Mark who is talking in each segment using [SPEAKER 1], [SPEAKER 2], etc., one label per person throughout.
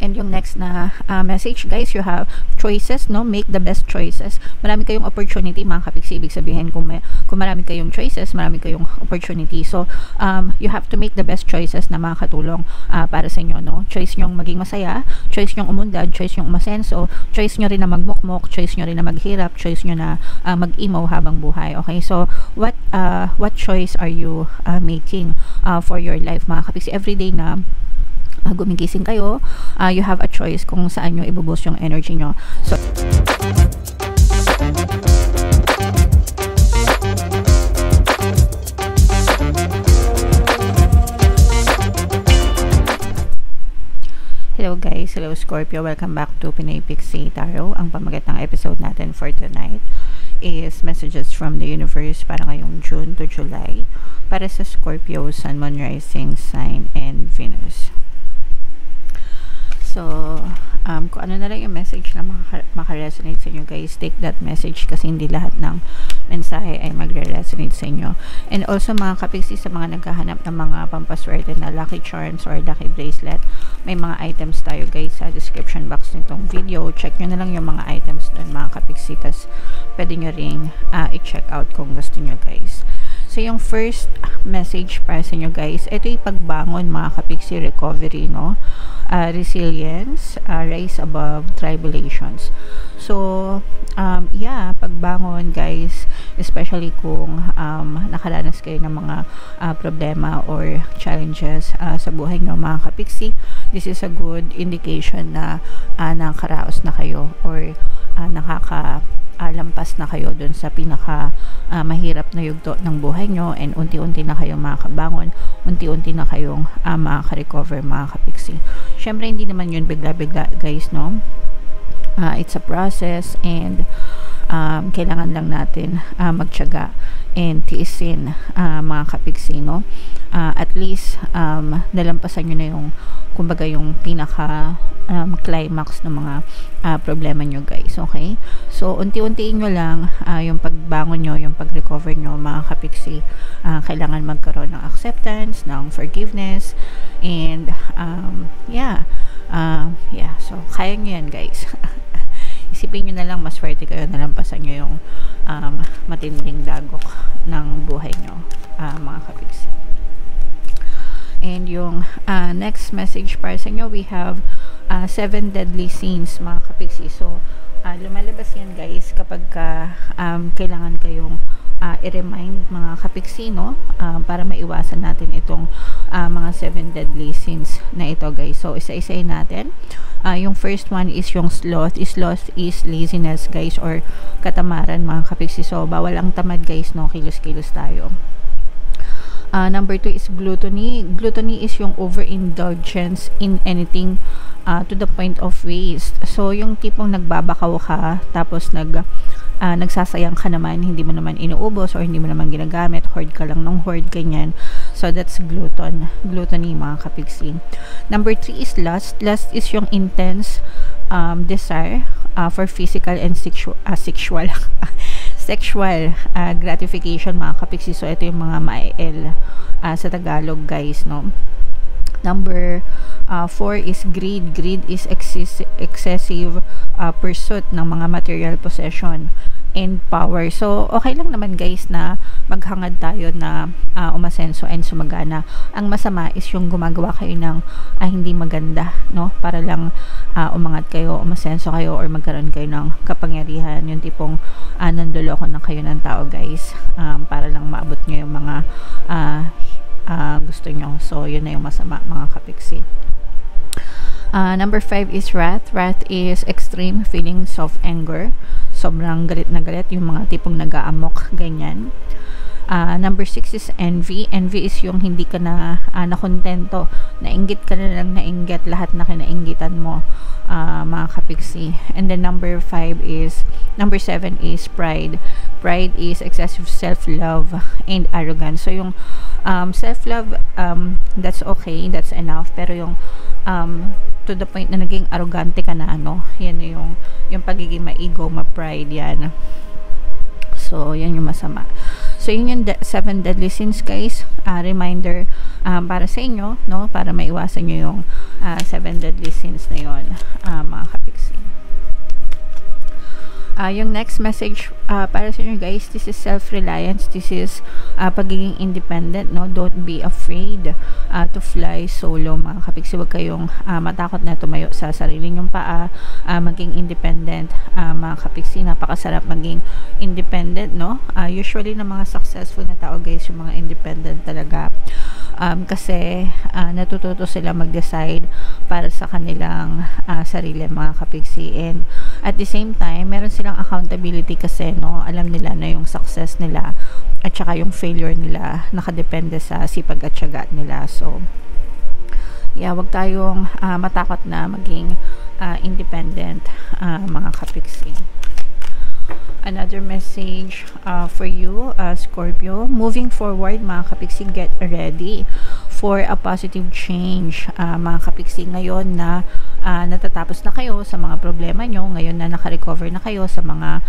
[SPEAKER 1] And yung next na message guys, you have choices, no? Make the best choices. Marami kayong opportunity mga kapiksi. Ibig sabihin kung marami kayong choices, marami kayong opportunity. So you have to make the best choices na makakatulong para sa inyo, no? Choice nyong maging masaya, choice nyong umunlad, choice nyong umasenso, choice nyo rin na magmukmok, choice nyo rin na maghirap, choice nyo na mag-emo habang buhay. Okay, so what choice are you making for your life mga kapiksi? Everyday na gumigising kayo, you have a choice kung saan nyo ibuboost yung energy nyo. So hello guys, hello Scorpio, welcome back to Pinoy Pixie Tarot. Ang pamagat ng episode natin for tonight is messages from the universe para ngayong June to July para sa Scorpio, Sun, Moon, Rising sign, and Venus. So, kung ano na lang yung message na makaresonate sa inyo guys, take that message kasi hindi lahat ng mensahe ay magre-resonate sa inyo. And also mga kapiksi, sa mga naghahanap ng mga pampaswerte na lucky charms or lucky bracelet, may mga items tayo guys sa description box nitong video. Check nyo na lang yung mga items doon mga kapiksi, tas pwede nyo ring i-check out kung gusto nyo guys. So, yung first message para sa inyo guys, ito yung pagbangon mga kapiksi, recovery, no? Resilience, rise above tribulations. So, yeah, pagbangon guys, especially kung nakaranas kayo ng mga problema or challenges sa buhay nyo mga kapiksi, this is a good indication na nakaraos na kayo or lampas na kayo dun sa pinaka mahirap na yugto ng buhay nyo, and unti-unti na kayong makakabangon, unti-unti na kayong makaka-recover mga kapiksi. Syempre hindi naman yun bigla-bigla guys, no? It's a process, and kailangan lang natin magtiyaga and tiisin mga kapiksi, no? At least nalampasan nyo na yung kumbaga yung pinaka climax ng mga problema nyo guys, okay? So unti-untiin nyo lang yung pagbangon nyo, yung pag-recover nyo mga kapiksi. Kailangan magkaroon ng acceptance, ng forgiveness, and yeah, so kaya nyo yan guys. Isipin nyo na lang, maswerte kayo, nalampasan nyo yung matinding dagok ng buhay nyo mga kapiksi. And yung next message para sa inyo, we have 7 deadly sins mga kapiksi. So lumalabas yan guys kapag kailangan kayong i-remind mga kapiksi, no? Para maiwasan natin itong mga 7 deadly sins na ito guys. So isa-isayin natin. Yung first one is yung sloth. Sloth is laziness guys, or katamaran mga kapiksi. So bawal ang tamad guys, no? Kilos-kilos tayo. Number 2 is gluttony. Gluttony is yung overindulgence in anything to the point of waste. So yung tipong nagbabakaw ka tapos nagsasayang ka naman, hindi mo naman inuubos or hindi mo naman ginagamit, hoard ka lang ng hoard, ganyan. So that's gluttony mga kapiksi. Number 3 is lust. Lust is yung intense desire for physical and sexual gratification mga kapiksi. So ito yung mga ma-el sa Tagalog guys, no? Number 4 is greed. Greed is excessive pursuit ng mga material possession and power. So okay lang naman guys na maghangad tayo na umasenso and sumagana. Ang masama is yung gumagawa kayo ng hindi maganda, no? Para lang umangat kayo, umasenso kayo, or magkaroon kayo ng kapangyarihan, yung tipong nandoloko na kayo ng tao guys, para lang maabot nyo yung mga gusto nyo. So yun na yung masama mga kapiksi. Number 5 is wrath. Wrath is extreme feelings of anger. Sobrang galit na galit, yung mga tipong nag-aamok, ganyan. Number 6 is envy. Envy is yung hindi ka na nakontento, nainggit ka na lang, nainggit lahat na kinainggitan mo mga kapiksi. And then number 7 is pride. Pride is excessive self-love and arrogance. So yung self-love, that's okay, that's enough, pero yung to the point na naging arrogante ka na, yan yung pagiging ma-ego, ma-pride, yan. So yan yung masama. So yun yung 7 deadly sins guys. Reminder para sa inyo, para maiwasan nyo yung 7 deadly sins na yon, mga kapiksi. Yung next message para sa inyo guys, this is self-reliance, this is pagiging independent, no? Don't be afraid to fly solo, mga kapiksi. Huwag kayong matakot na tumayo sa sarili nyong paa, maging independent, mga kapiksi. Napakasarap maging independent, no? Usually na mga successful na tao guys, yung mga independent talaga, kasi natututo sila mag-decide para sa kanilang sarili, mga kapiksi. And at the same time, meron silang accountability kasi, no? Alam nila na yung success nila at saka yung failure nila nakadepende sa sipag at tiyaga nila. So yeah, wag tayong matakot na maging independent, mga kapiksi. Another message for you, Scorpio. Moving forward, mga kapiksi, get ready for a positive change, mga kapiksi. Ngayon na natatapos na kayo sa mga problema nyo, ngayon na nakarecover na kayo sa mga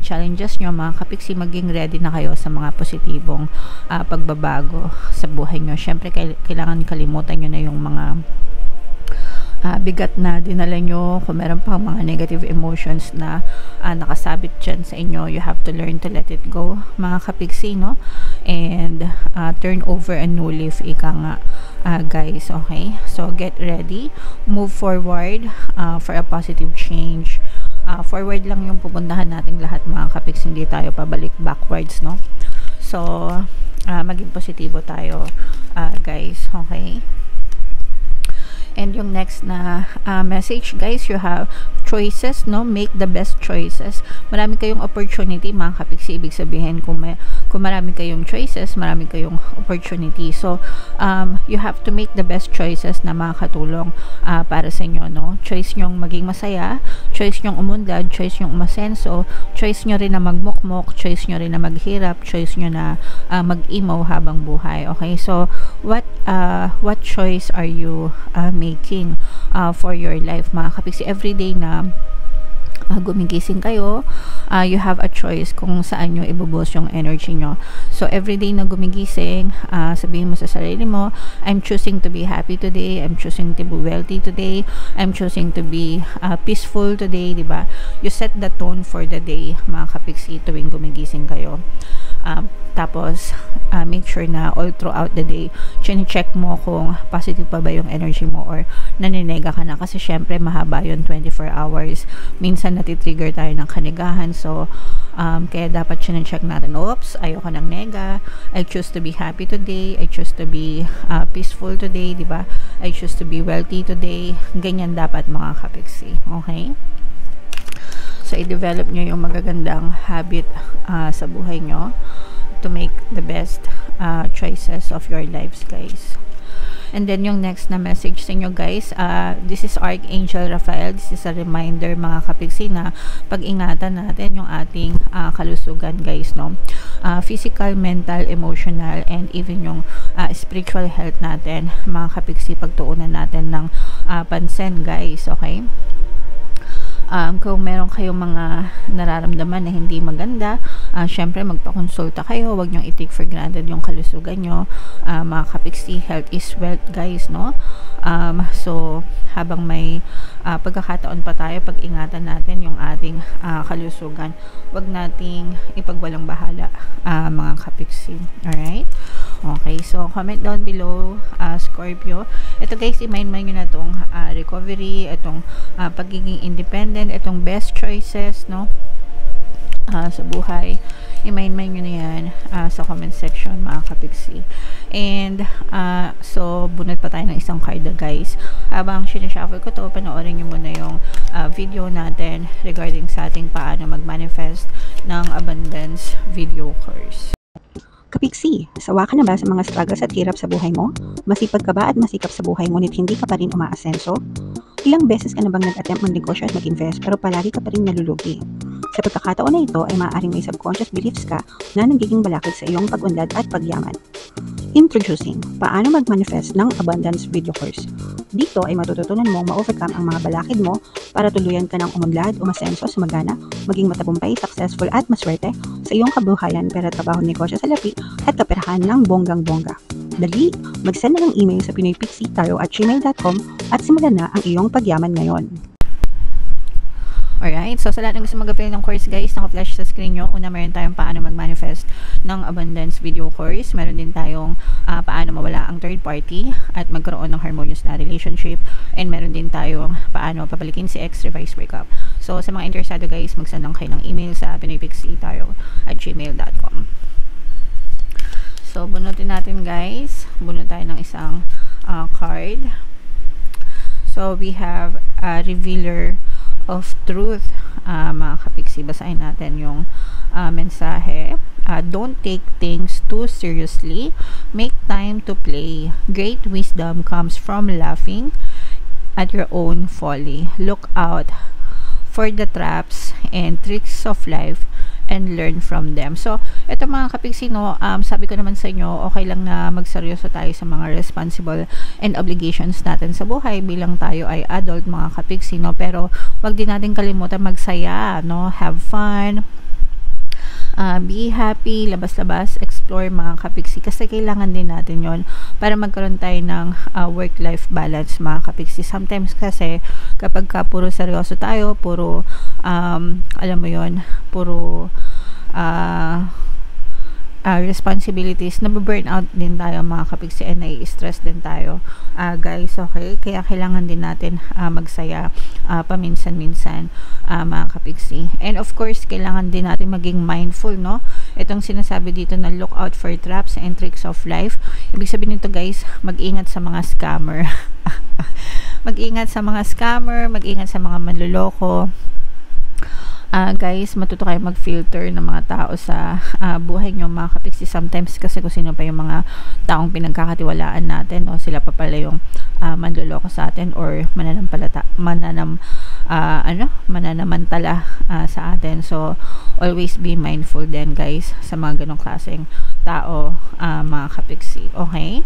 [SPEAKER 1] challenges nyo, mga kapiksi, maging ready na kayo sa mga positibong pagbabago sa buhay nyo. Syempre, kailangan kalimutan nyo na yung mga bigat na dinala nyo. Kung meron pang mga negative emotions na nakasabit dyan sa inyo, you have to learn to let it go, mga kapiksi, no? And turn over a new leaf, ika nga, guys. Okay, so get ready, move forward for a positive change. Forward lang yung pupuntahan nating lahat, mga kapiksi, hindi tayo pabalik backwards, no? So maging positibo tayo, guys. Okay. And yung next na message guys, you have choices, no? Make the best choices. Marami kayong opportunity, mga kapiksi. Ibig sabihin, kung marami kayong choices, marami kayong opportunity. So you have to make the best choices na makakatulong para sa inyo, no? Choice nyong maging masaya, choice nyong umunlad, choice nyong umasenso, choice nyo rin na magmukmok, choice nyo rin na maghirap, choice nyo na mag-emo habang buhay. Okay, so what choice are you making for your life, mga kapiksi? Everyday na gumigising kayo, you have a choice kung saan nyo ibubos yung energy nyo. So everyday na gumigising, sabihin mo sa sarili mo, I'm choosing to be happy today, I'm choosing to be wealthy today, I'm choosing to be peaceful today, diba? You set the tone for the day, mga kapiksi, tuwing gumigising kayo. Tapos make sure na all throughout the day check mo kung positive pa ba yung energy mo or naninega ka na, kasi syempre mahaba yun, 24 hours. Minsan natitrigger tayo ng kanigahan, so kaya dapat check natin, oops, ayoko ng nega, I choose to be happy today, I choose to be peaceful today, diba? I choose to be wealthy today. Ganyan dapat, mga kapiksi. Okay, so i-develop nyo yung magagandang habit sa buhay nyo to make the best choices of your lives, guys. And then yung next na message sa inyo, guys, this is Archangel Raphael. This is a reminder, mga kapiksi, na pag-ingatan natin yung ating kalusugan, guys, no? Physical, mental, emotional, and even yung spiritual health natin, mga kapiksi, pagtuunan natin ng pansin, guys. Okay, kung meron kayong mga nararamdaman na hindi maganda, syempre magpakonsulta kayo. Huwag nyong i-take for granted yung kalusugan nyo, mga kapiksi. Health is wealth, guys, no? So habang may pagkakataon pa tayo, pag-ingatan natin yung ating kalusugan. Huwag nating ipagwalang bahala, mga kapiksi. Alright? Okay, so comment down below, Scorpio. Ito, guys, i-mind nyo na itong recovery, itong pagiging independent, itong best choices, no? Sa buhay. I-mind nyo na yan sa comment section, mga kapiksi. And so bunot pa tayo ng isang card, guys. Habang sinashuffle ko to, panoorin nyo muna yung video natin regarding sa ating paano mag-manifest ng abundance video course.
[SPEAKER 2] Kapiksi, sawa ka na ba sa mga struggles at hirap sa buhay mo? Masipag ka ba at masikap sa buhay ngunit hindi ka pa rin umaasenso? Ilang beses ka na bang nag-attempt mag-negosyo at mag-invest pero palagi ka pa rin nalulugi? Sa pagkakataon na ito ay maaaring may subconscious beliefs ka na nagiging balakid sa iyong pag-unlad at pagyaman. Introducing, paano mag-manifest ng abundance video course. Dito ay matututunan mong ma-overcome ang mga balakid mo para tuluyan ka ng umunlad, umasenso, sumagana, maging matagumpay, successful at maswerte sa iyong kabuhayan, pera, trabaho, negosyo, salapi at kaperahan ng bonggang-bongga. Dali! Mag-send na ng email sa pinoypixitayo@gmail.com at simulan na ang iyong pagyaman ngayon.
[SPEAKER 1] Alright, so sa lahat ng gusto mag-apply ng course guys, naka-flash sa screen nyo. Una, meron tayong paano mag-manifest ng abundance video course. Meron din tayong paano mawala ang third party at magkaroon ng harmonious na relationship. And meron din tayong paano papalikin si ex, revise breakup. So sa mga interesado guys, mag-send lang kayo ng email sa pinoypixitayo@gmail.com. So bunutin natin guys. Bunot tayo ng isang card. So we have a revealer of truth. Mga kapiksi, basahin natin yung mensahe. Don't take things too seriously. Make time to play. Great wisdom comes from laughing at your own folly. Look out for the traps and tricks of life and learn from them. So, ito mga kapiksi, no, sabi ko naman sa inyo, okay lang na magseryoso tayo sa mga responsible and obligations natin sa buhay bilang tayo ay adult mga kapiksi, no, pero wag din natin kalimutan magsaya, no, have fun, be happy, labas-labas, explore mga kapiksi, kasi kailangan din natin yon para magkaroon tayo ng work-life balance mga kapiksi. Sometimes kasi kapag puro seryoso tayo, puro alam mo yon, puro responsibilities, nababurn out din tayo mga kapiksi, and nai-stress din tayo guys, okay? Kaya kailangan din natin magsaya paminsan-minsan mga kapiksi. And of course, kailangan din natin maging mindful, no? Itong sinasabi dito na look out for traps and tricks of life. Ibig sabihin nito guys, mag-ingat sa mga scammer. Mag-ingat sa mga scammer, mag-ingat sa mga manloloko. Guys, matuto kayo mag-filter ng mga tao sa buhay nyo mga kapiksi. Sometimes kasi kung sino pa yung mga taong pinagkakatiwalaan natin, no? Sila pa pala yung manloloko sa atin or mananamantala sa atin. So always be mindful din guys sa mga ganong klaseng tao mga kapiksi, okay?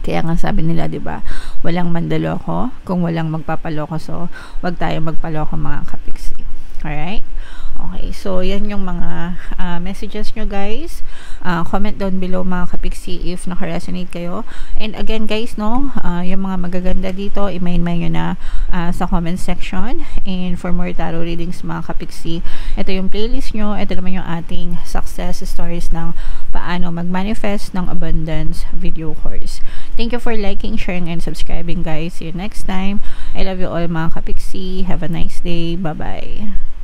[SPEAKER 1] Kaya nga sabi nila, 'di ba, walang mandaloko kung walang magpapaloko. So wag tayo magpaloko mga kapiksi. Alright? Okay, so yan yung mga messages nyo guys. Comment down below mga kapiksi if naka-resonate kayo. And again guys, no, yung mga magaganda dito, i-main nyo na sa comment section. And for more tarot readings mga kapiksi, ito yung playlist nyo. Ito naman yung ating success stories ng paano mag-manifest ng abundance video course. Thank you for liking, sharing, and subscribing guys. See you next time. I love you all mga kapiksi. Have a nice day. Bye-bye.